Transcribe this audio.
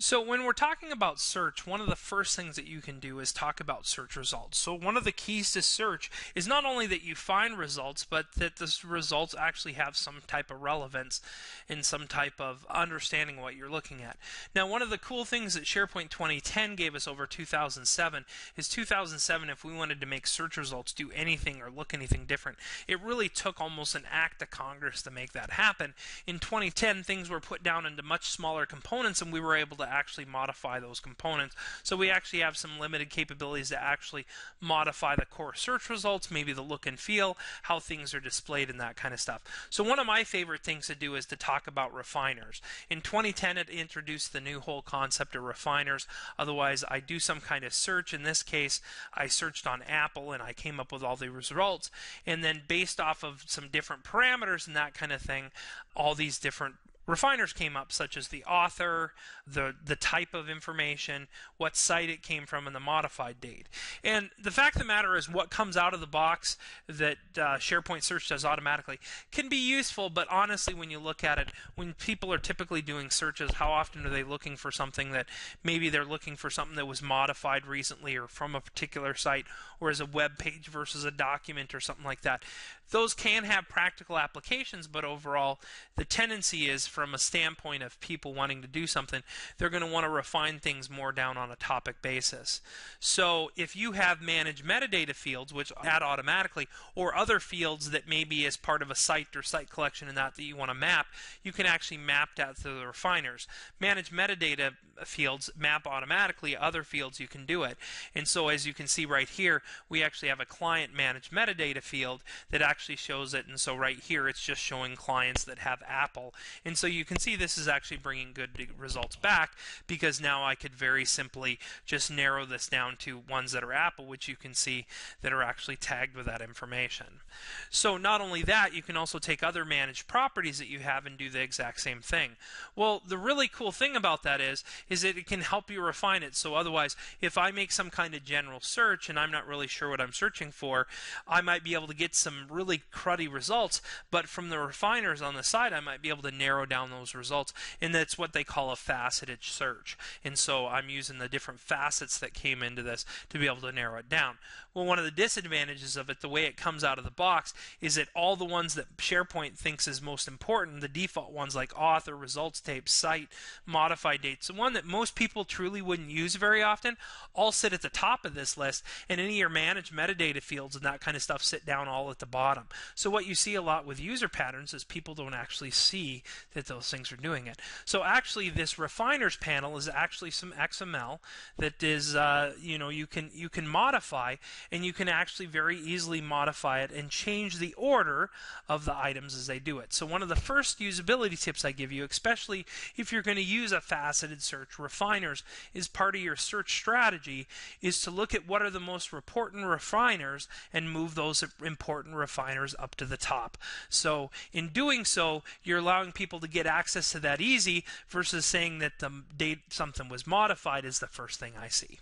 So when we're talking about search, one of the first things that you can do is talk about search results. So one of the keys to search is not only that you find results, but that the results actually have some type of relevance and some type of understanding of what you're looking at. Now, one of the cool things that SharePoint 2010 gave us over 2007 is 2007, if we wanted to make search results do anything or look anything different, it really took almost an act of Congress to make that happen. In 2010, things were put down into much smaller components, and we were able to actually modify those components. So we actually have some limited capabilities to actually modify the core search results, maybe the look and feel, how things are displayed, and that kind of stuff. So one of my favorite things to do is to talk about refiners. In 2010, it introduced the new whole concept of refiners. Otherwise, I do some kind of search. In this case, I searched on Apple and I came up with all the results. And then based off of some different parameters and that kind of thing, all these different refiners came up, such as the author, the type of information, what site it came from, and the modified date. And the fact of the matter is, what comes out of the box that SharePoint Search does automatically can be useful, but honestly, when you look at it, when people are typically doing searches, how often are they looking for something that maybe they're looking for something that was modified recently or from a particular site, or as a web page versus a document or something like that? Those can have practical applications, but overall, the tendency is, from a standpoint of people wanting to do something, they're going to want to refine things more down on a topic basis. So if you have managed metadata fields, which add automatically, or other fields that maybe as part of a site or site collection and that you want to map, you can actually map that to the refiners. Managed metadata fields map automatically. Other fields you can do it. And so as you can see right here, we actually have a client managed metadata field that actually shows it. And so right here, it's just showing clients that have Apple. And so you can see this is actually bringing good results back, because now I could very simply just narrow this down to ones that are Apple, which you can see that are actually tagged with that information. So not only that, you can also take other managed properties that you have and do the exact same thing. Well, the really cool thing about that is that it can help you refine it. So otherwise, if I make some kind of general search and I'm not really sure what I'm searching for, I might be able to get some really cruddy results, but from the refiners on the side, I might be able to narrow down those results, and that's what they call a faceted search. And so I'm using the different facets that came into this to be able to narrow it down. Well, one of the disadvantages of it, the way it comes out of the box, is that all the ones that SharePoint thinks is most important, the default ones like author, results tape, site, modified dates, the one that most people truly wouldn't use very often, all sit at the top of this list, and any of your managed metadata fields and that kind of stuff sit down all at the bottom. So what you see a lot with user patterns is people don't actually see that those things are doing it. So actually, this refiners panel is actually some XML that is, you can modify, and you can actually very easily modify it and change the order of the items as they do it. So one of the first usability tips I give you, especially if you're going to use a faceted search, refiners is part of your search strategy, is to look at what are the most important refiners and move those important refiners up to the top. So in doing so, you're allowing people to get access to that easy, versus saying that the date something was modified is the first thing I see.